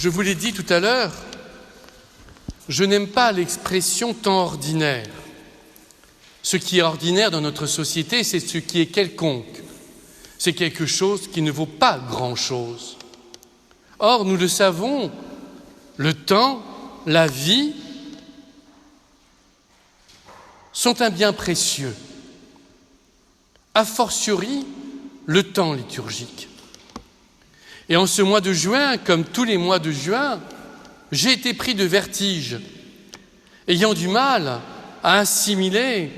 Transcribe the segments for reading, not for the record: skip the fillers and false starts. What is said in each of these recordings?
Je vous l'ai dit tout à l'heure, je n'aime pas l'expression « temps ordinaire ». Ce qui est ordinaire dans notre société, c'est ce qui est quelconque. C'est quelque chose qui ne vaut pas grand-chose. Or, nous le savons, le temps, la vie sont un bien précieux. A fortiori, le temps liturgique. Et en ce mois de juin, comme tous les mois de juin, j'ai été pris de vertige, ayant du mal à assimiler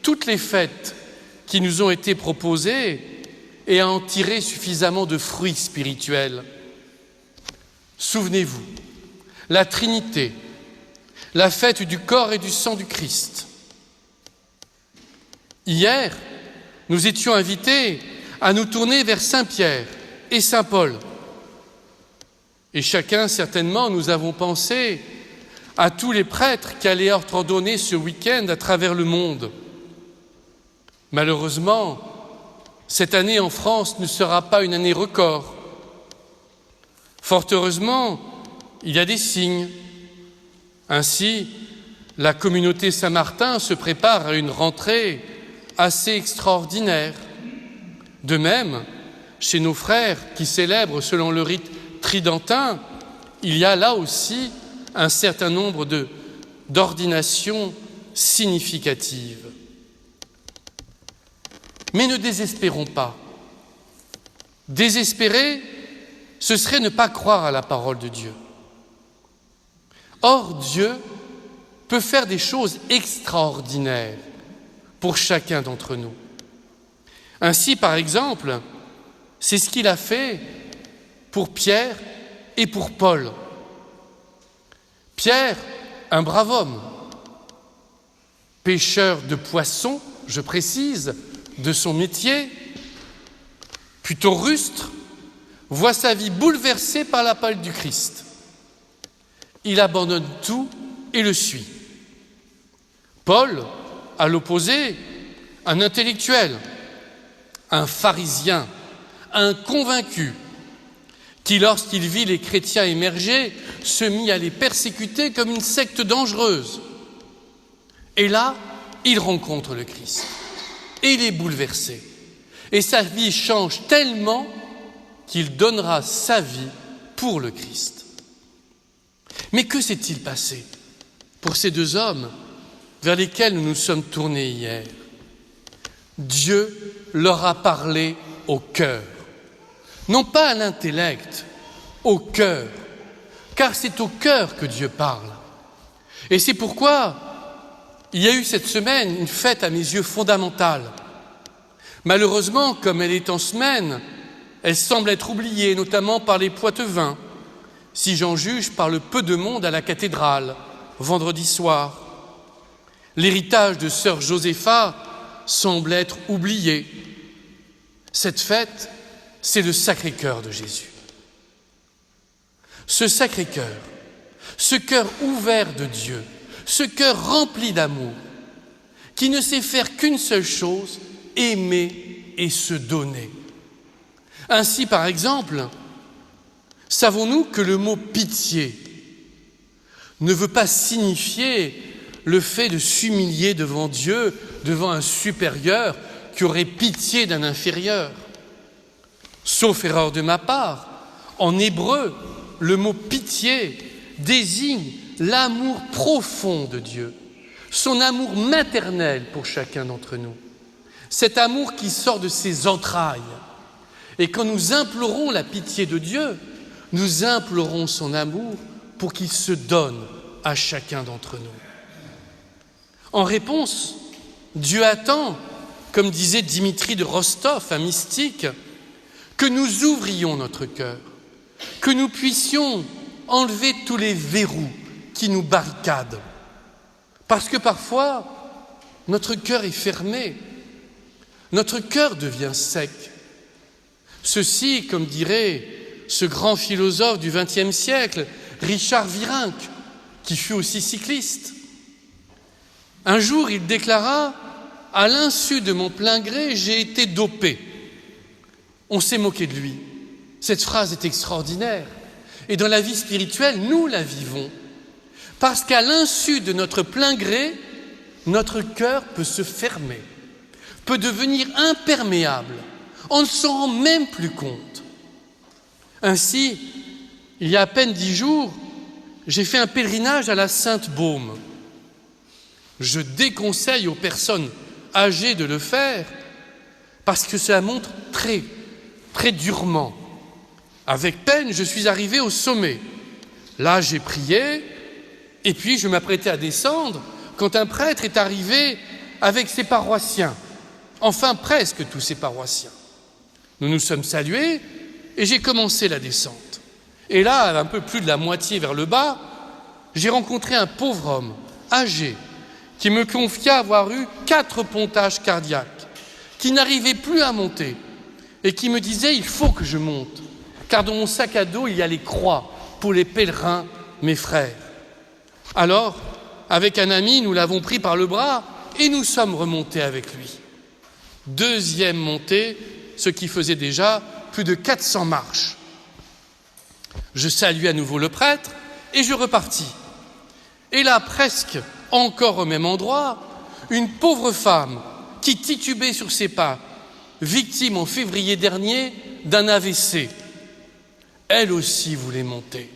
toutes les fêtes qui nous ont été proposées et à en tirer suffisamment de fruits spirituels. Souvenez-vous, la Trinité, la fête du corps et du sang du Christ. Hier, nous étions invités à nous tourner vers Saint-Pierre et Saint-Paul. Et chacun, certainement, nous avons pensé à tous les prêtres qui allaient être ordonnés ce week-end à travers le monde. Malheureusement, cette année en France ne sera pas une année record. Fort heureusement, il y a des signes. Ainsi, la communauté Saint-Martin se prépare à une rentrée assez extraordinaire. De même, chez nos frères qui célèbrent selon le rite tridentin, il y a là aussi un certain nombre d'ordinations significatives. Mais ne désespérons pas. Désespérer, ce serait ne pas croire à la parole de Dieu. Or, Dieu peut faire des choses extraordinaires pour chacun d'entre nous. Ainsi, par exemple, c'est ce qu'il a fait pour Pierre et pour Paul. Pierre, un brave homme, pêcheur de poissons, je précise, de son métier, plutôt rustre, voit sa vie bouleversée par l'appel du Christ. Il abandonne tout et le suit. Paul, à l'opposé, un intellectuel, un pharisien, un convaincu, qui, lorsqu'il vit les chrétiens émerger, se mit à les persécuter comme une secte dangereuse. Et là, il rencontre le Christ. Et il est bouleversé. Et sa vie change tellement qu'il donnera sa vie pour le Christ. Mais que s'est-il passé pour ces deux hommes vers lesquels nous nous sommes tournés hier? Dieu leur a parlé au cœur. Non pas à l'intellect, au cœur, car c'est au cœur que Dieu parle. Et c'est pourquoi il y a eu cette semaine une fête à mes yeux fondamentale. Malheureusement, comme elle est en semaine, elle semble être oubliée, notamment par les Poitevins, si j'en juge par le peu de monde à la cathédrale, vendredi soir. L'héritage de sœur Josépha semble être oublié. Cette fête, c'est le Sacré-Cœur de Jésus. Ce Sacré-Cœur, ce cœur ouvert de Dieu, ce cœur rempli d'amour, qui ne sait faire qu'une seule chose, aimer et se donner. Ainsi, par exemple, savons-nous que le mot « pitié » ne veut pas signifier le fait de s'humilier devant Dieu, devant un supérieur qui aurait pitié d'un inférieur. Sauf erreur de ma part, en hébreu, le mot « pitié » désigne l'amour profond de Dieu, son amour maternel pour chacun d'entre nous, cet amour qui sort de ses entrailles. Et quand nous implorons la pitié de Dieu, nous implorons son amour pour qu'il se donne à chacun d'entre nous. En réponse, Dieu attend, comme disait Dimitri de Rostov, un mystique, que nous ouvrions notre cœur, que nous puissions enlever tous les verrous qui nous barricadent. Parce que parfois, notre cœur est fermé, notre cœur devient sec. Ceci, comme dirait ce grand philosophe du XXe siècle, Richard Virenque, qui fut aussi cycliste. Un jour, il déclara « À l'insu de mon plein gré, j'ai été dopé ». On s'est moqué de lui. Cette phrase est extraordinaire. Et dans la vie spirituelle, nous la vivons. Parce qu'à l'insu de notre plein gré, notre cœur peut se fermer, peut devenir imperméable. On ne s'en rend même plus compte. Ainsi, il y a à peine 10 jours, j'ai fait un pèlerinage à la Sainte-Baume. Je déconseille aux personnes âgées de le faire parce que cela monte très, très durement. Avec peine, je suis arrivé au sommet. Là, j'ai prié et puis je m'apprêtais à descendre quand un prêtre est arrivé avec ses paroissiens. Enfin, presque tous ses paroissiens. Nous nous sommes salués et j'ai commencé la descente. Et là, un peu plus de la moitié vers le bas, j'ai rencontré un pauvre homme, âgé, qui me confia avoir eu 4 pontages cardiaques, qui n'arrivait plus à monter et qui me disait « il faut que je monte, car dans mon sac à dos, il y a les croix pour les pèlerins, mes frères. » Alors, avec un ami, nous l'avons pris par le bras et nous sommes remontés avec lui. 2e montée, ce qui faisait déjà plus de 400 marches. Je salue à nouveau le prêtre et je repartis. Et là, presque encore au même endroit, une pauvre femme qui titubait sur ses pas, victime en février dernier d'un AVC. Elle aussi voulait monter.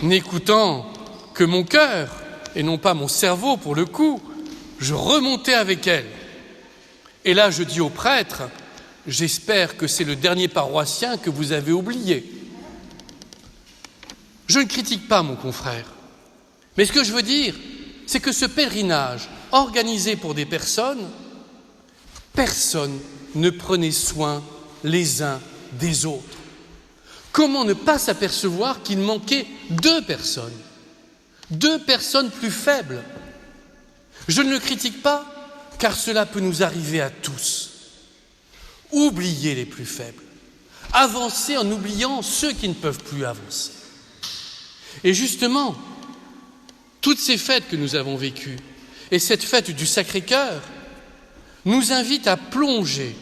N'écoutant que mon cœur, et non pas mon cerveau pour le coup, je remontais avec elle. Et là, je dis au prêtre, j'espère que c'est le dernier paroissien que vous avez oublié. Je ne critique pas mon confrère, mais ce que je veux dire, c'est que ce pèlerinage organisé pour des personnes, personne ne prenait soin les uns des autres. Comment ne pas s'apercevoir qu'il manquait 2 personnes plus faibles? Je ne le critique pas, car cela peut nous arriver à tous. Oublier les plus faibles, avancer en oubliant ceux qui ne peuvent plus avancer. Et justement, toutes ces fêtes que nous avons vécues, et cette fête du Sacré-Cœur, nous invitent à plonger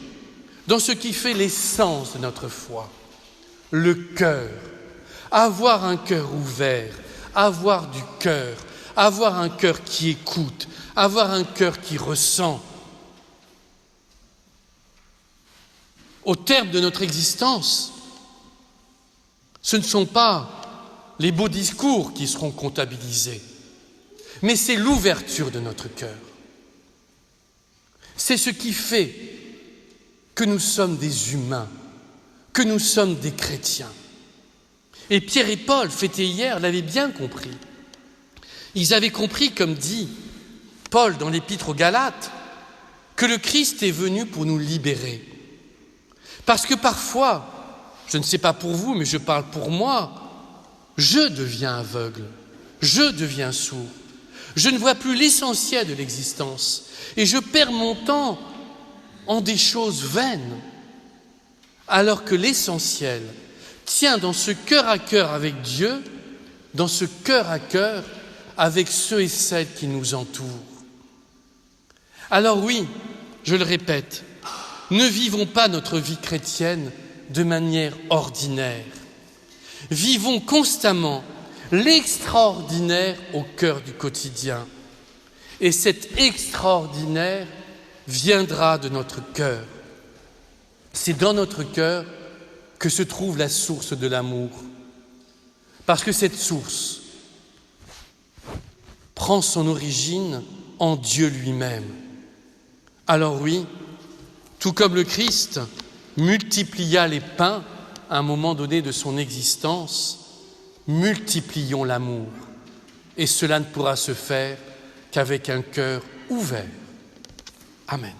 dans ce qui fait l'essence de notre foi, le cœur, avoir un cœur ouvert, avoir du cœur, avoir un cœur qui écoute, avoir un cœur qui ressent. Au terme de notre existence, ce ne sont pas les beaux discours qui seront comptabilisés, mais c'est l'ouverture de notre cœur. C'est ce qui fait que nous sommes des humains, que nous sommes des chrétiens. Et Pierre et Paul, fêtés hier, l'avaient bien compris. Ils avaient compris, comme dit Paul dans l'Épître aux Galates, que le Christ est venu pour nous libérer. Parce que parfois, je ne sais pas pour vous, mais je parle pour moi, je deviens aveugle, je deviens sourd. Je ne vois plus l'essentiel de l'existence et je perds mon temps en des choses vaines, alors que l'essentiel tient dans ce cœur à cœur avec Dieu, dans ce cœur à cœur avec ceux et celles qui nous entourent. Alors oui, je le répète, ne vivons pas notre vie chrétienne de manière ordinaire. Vivons constamment l'extraordinaire au cœur du quotidien. Et cet extraordinaire viendra de notre cœur. C'est dans notre cœur que se trouve la source de l'amour. Parce que cette source prend son origine en Dieu lui-même. Alors oui, tout comme le Christ multiplia les pains à un moment donné de son existence, multiplions l'amour. Et cela ne pourra se faire qu'avec un cœur ouvert. Amen.